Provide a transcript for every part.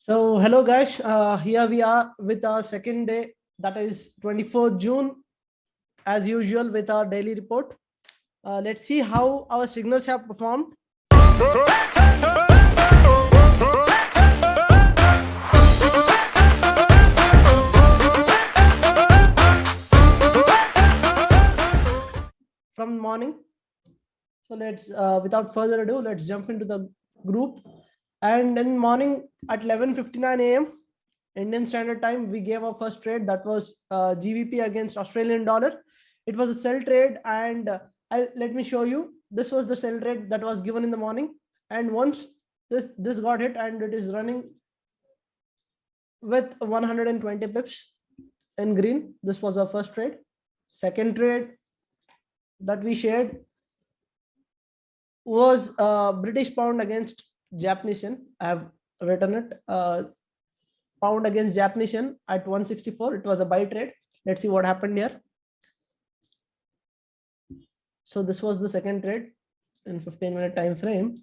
So hello guys, here we are with our second day, that is 24th June, as usual with our daily report. Let's see how our signals have performed. From morning. So let's, without further ado, let's jump into the group. And in morning at 11:59 a.m. Indian Standard Time, we gave our first trade. That was GBP against Australian dollar. It was a sell trade, and let me show you. This was the sell trade that was given in the morning. And once this got hit, and it is running with 120 pips in green. This was our first trade. Second trade that we shared was British pound against Japanese yen. I have written it. Pound against Japanese yen at 164. It was a buy trade. Let's see what happened here. So this was the second trade in 15-minute time frame.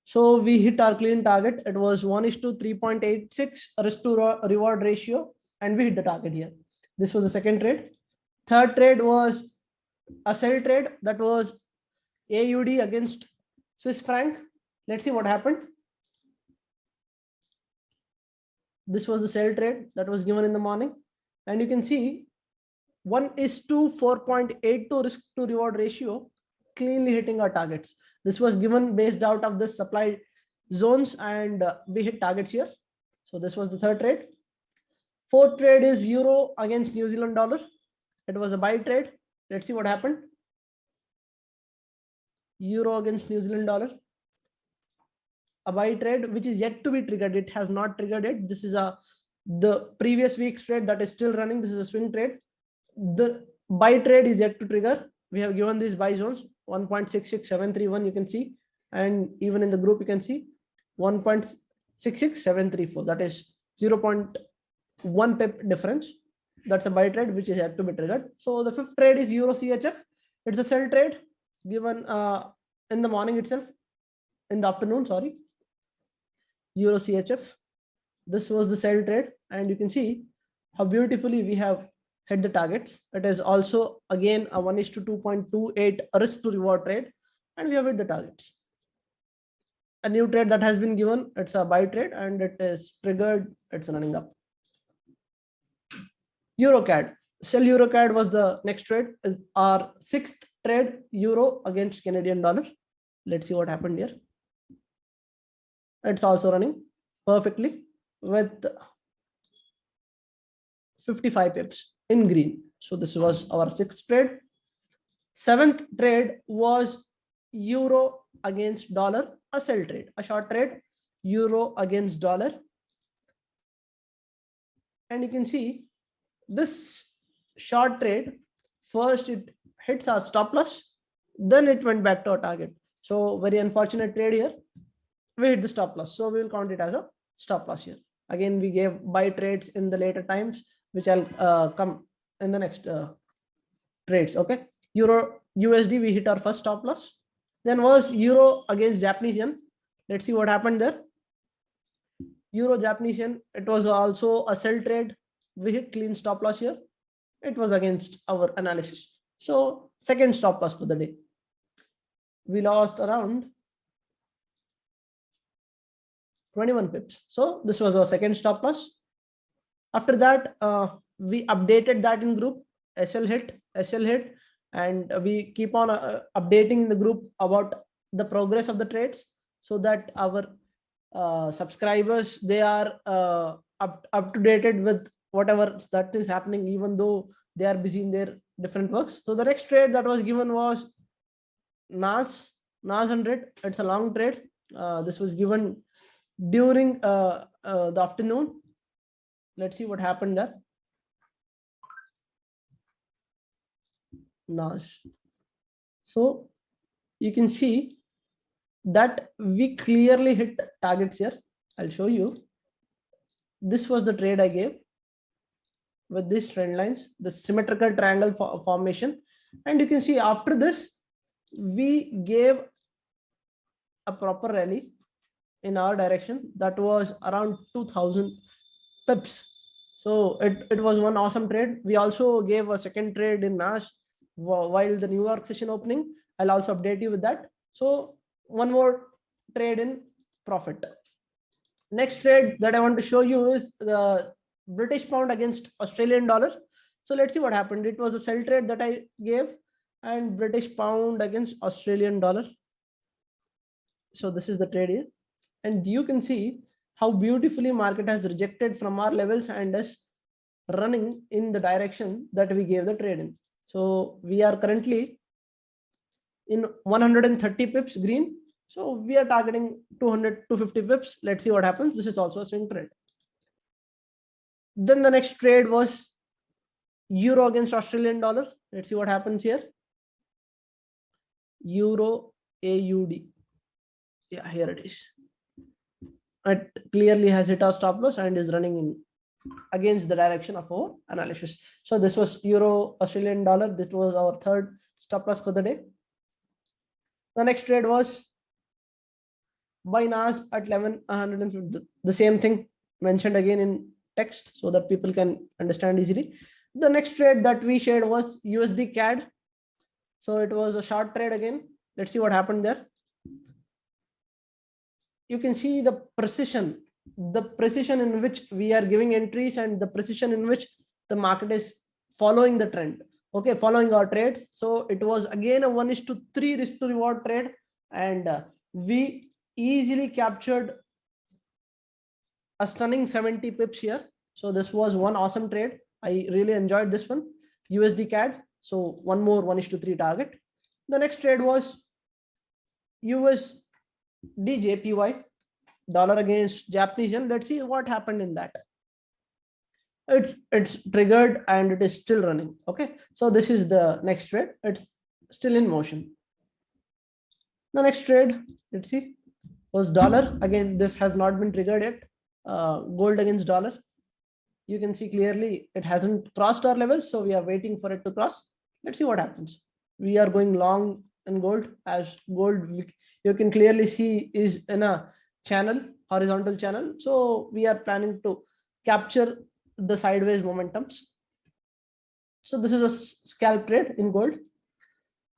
So we hit our clean target. It was 1:3.86 risk to reward ratio, and we hit the target here. This was the second trade. Third trade was a sell trade. That was AUD against Swiss franc. Let's see what happened. This was the sell trade that was given in the morning, and you can see 1:4.82 risk to reward ratio, cleanly hitting our targets. This was given based out of the supply zones, and we hit targets here. So this was the third trade. Fourth trade is euro against New Zealand dollar. It was a buy trade. Let's see what happened. Euro against New Zealand dollar, a buy trade which is yet to be triggered. It has not triggered it. This is the previous week's trade that is still running. This is a swing trade. The buy trade is yet to trigger. We have given these buy zones 1.66731, you can see, and even in the group you can see 1.66734. that is 0.1 pip difference. That's a buy trade which is yet to be triggered. So the fifth trade is Euro CHF. It's a sell trade given in the morning itself, in the afternoon, sorry. Euro CHF. This was the sell trade, and you can see how beautifully we have hit the targets. It is also again a 1:2.28 risk to reward trade, and we have hit the targets. A new trade that has been given, it's a buy trade, and it is triggered. It's running up. EURCHF. Sell EURCHF was the next trade. Our sixth trade, euro against Canadian dollar. Let's see what happened here. It's also running perfectly with 55 pips in green. So this was our sixth trade. Seventh trade was euro against dollar, a sell trade, a short trade, euro against dollar. And you can see this short trade, first it hits our stop loss, then it went back to our target. So very unfortunate trade here. We hit the stop loss, so we will count it as a stop loss here. Again, we gave buy trades in the later times, which I'll come in the next trades. Okay, euro USD, we hit our first stop loss. Then was euro against Japanese yen. Let's see what happened there. Euro Japanese yen, it was also a sell trade. We hit clean stop loss here. It was against our analysis. So second stop loss for the day. We lost around 21 pips. So this was our second stop loss. After that, we updated that in group. SL hit, and we keep on updating in the group about the progress of the trades, so that our subscribers, they are up to date with whatever that is happening, even though they are busy in their different works. So the next trade that was given was NAS 100. It's a long trade. This was given during the afternoon. Let's see what happened there. NAS. So you can see that we clearly hit targets here. I'll show you. This was the trade I gave with these trend lines, the symmetrical triangle formation. And you can see after this, we gave a proper rally in our direction. That was around 2000 pips. So it was one awesome trade. We also gave a second trade in NASH while the New York session opening. I'll also update you with that. So one more trade in profit. Next trade that I want to show you is the British pound against Australian dollar. So let's see what happened. It was a sell trade that I gave, and British pound against Australian dollar. So this is the trade here, and you can see how beautifully market has rejected from our levels and is running in the direction that we gave the trade in. So we are currently in 130 pips green. So we are targeting 200 250 pips. Let's see what happens. This is also a swing trade. Then the next trade was euro against Australian dollar. Let's see what happens here. Euro AUD. Yeah, here it is. It clearly has hit our stop loss and is running in against the direction of our analysis. So this was euro Australian dollar. This was our third stop loss for the day. The next trade was buy NAS at 1150. The same thing mentioned again in text so that people can understand easily. The next trade that we shared was USD CAD. So it was a short trade again. Let's see what happened there. You can see the precision in which we are giving entries and the precision in which the market is following the trend. Okay, following our trades. So it was again a 1:3 risk to reward trade, and we easily captured a stunning 70 pips here. So this was one awesome trade. I really enjoyed this one. USD CAD. So one more 1:3 target. The next trade was USDJPY, dollar against Japanese yen. Let's see what happened in that. It's triggered and it is still running. Okay, so this is the next trade. It's still in motion. The next trade, let's see, was dollar. Again, this has not been triggered yet. Gold against dollar. You can see clearly it hasn't crossed our levels, so we are waiting for it to cross. Let's see what happens. We are going long in gold, as gold you can clearly see is in a channel, horizontal channel. So we are planning to capture the sideways momentums. So this is a scalp trade in gold.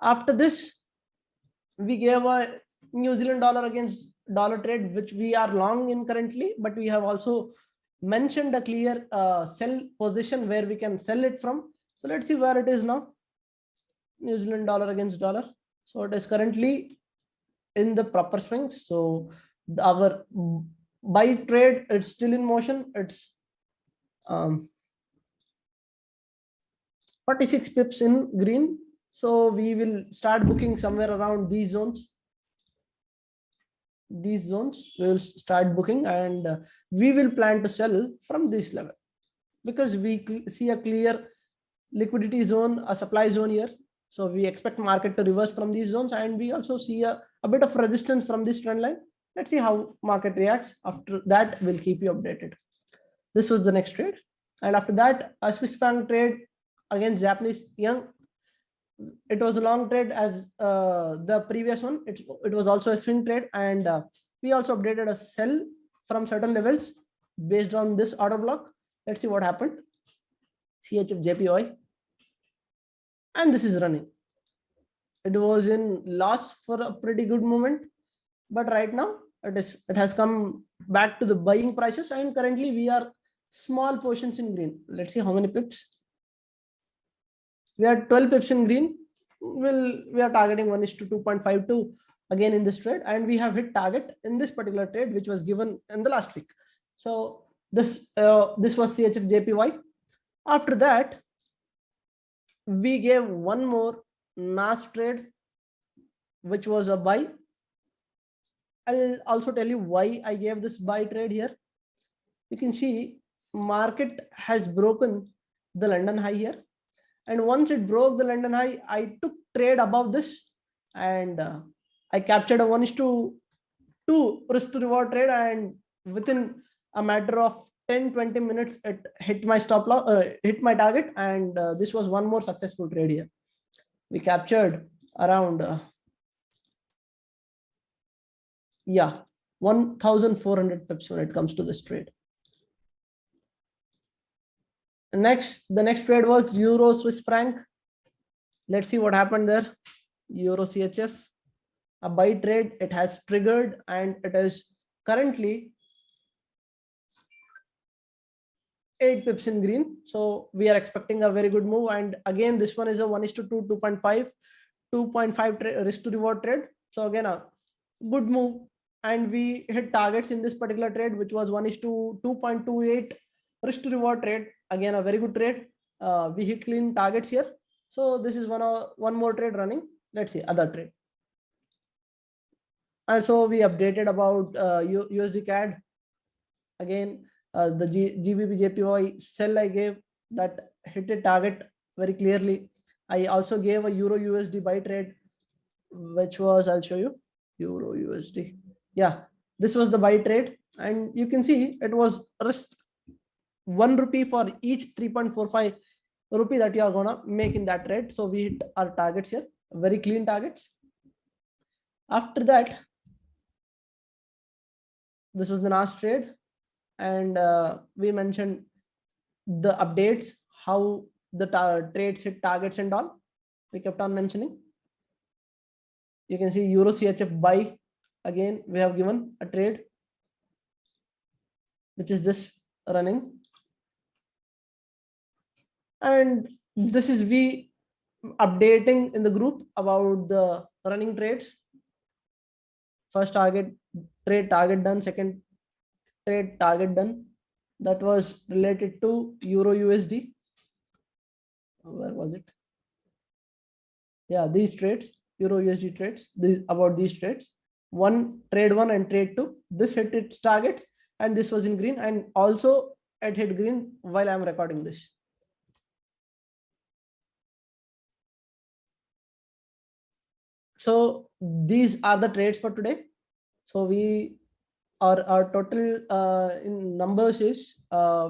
After this, we gave a New Zealand dollar against dollar trade, which we are long in currently, but we have also mentioned a clear sell position where we can sell it from. So let's see where it is now. New Zealand dollar against dollar. So it is currently in the proper swings. So our buy trade, it's still in motion. It's 46 pips in green. So we will start booking somewhere around these zones. These zones we will start booking, and we will plan to sell from this level because we see a clear liquidity zone, a supply zone here. So we expect market to reverse from these zones, and we also see a bit of resistance from this trend line. Let's see how market reacts. After that, we'll keep you updated. This was the next trade, and after that, a Swiss franc trade against Japanese yen. It was a long trade as the previous one. It was also a swing trade, and we also updated a sell from certain levels based on this order block. Let's see what happened. CHFJPY, and this is running. It was in loss for a pretty good moment, but right now it has come back to the buying prices, and currently we are small portions in green. Let's see how many pips. We are 12 pips in green. We are targeting 1:2.52 again in this trade, and we have hit target in this particular trade, which was given in the last week. So this was CHFJPY. After that, we gave one more NAS trade, which was a buy. I'll also tell you why I gave this buy trade here. You can see market has broken the London high here. And once it broke the London high, I took trade above this, and I captured a 1:2 risk to reward trade, and within a matter of 10-20 minutes, it hit my stop loss, hit my target, and this was one more successful trade here. We captured around 1,400 pips when it comes to this trade. The next trade was Euro Swiss franc. Let's see what happened there. Euro CHF, a buy trade. It has triggered and it is currently 8 pips in green. So we are expecting a very good move. And again, this one is a 1:2, 2.5 risk to reward trade. So again, a good move. And we hit targets in this particular trade, which was 1:2, 2.28 risk to reward trade. Again, a very good trade. We hit clean targets here. So this is one more trade running. Let's see other trade. And so we updated about USD CAD. Again, the GBP JPY sell I gave that hit a target very clearly. I also gave a Euro USD buy trade, which was, I'll show you, Euro USD. Yeah, this was the buy trade, and you can see it was risk 1 rupee for each 3.45 rupee that you are gonna make in that trade. So we hit our targets here, very clean targets. After that, this was the last trade, and we mentioned the updates, how the trades hit targets and all. We kept on mentioning. You can see Euro CHF buy. Again, we have given a trade, which is this running. And this is we updating in the group about the running trades. First target trade target done, second trade target done. That was related to Euro USD. Where was it? Yeah, these trades, Euro USD trades, about these trades. Trade 1 and trade 2. This hit its targets, and this was in green, and also it hit green while I'm recording this. So these are the trades for today. So our total in numbers is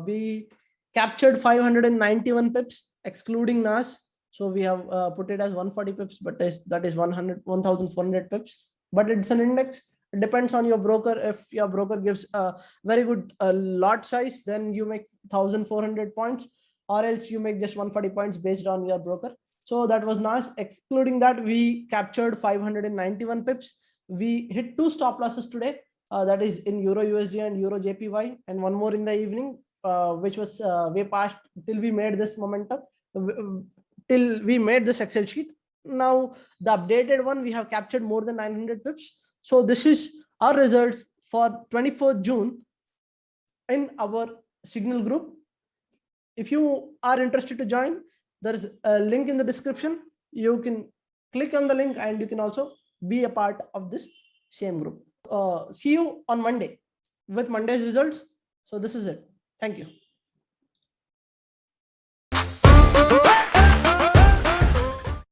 we captured 591 pips excluding NAS. So we have put it as 140 pips, but that is 1,400 pips. But it's an index. It depends on your broker. If your broker gives a very good lot size, then you make 1,400 points, or else you make just 140 points based on your broker. So that was NAS. Excluding that, we captured 591 pips. We hit 2 stop losses today. That is in Euro USD and Euro JPY, and one more in the evening, which was way past till we made this momentum, till we made this Excel sheet. Now the updated one, we have captured more than 900 pips. So this is our results for 24th June in our Signal group. If you are interested to join, there is a link in the description. You can click on the link and you can also be a part of this same group. See you on Monday with Monday's results. So this is it. Thank you.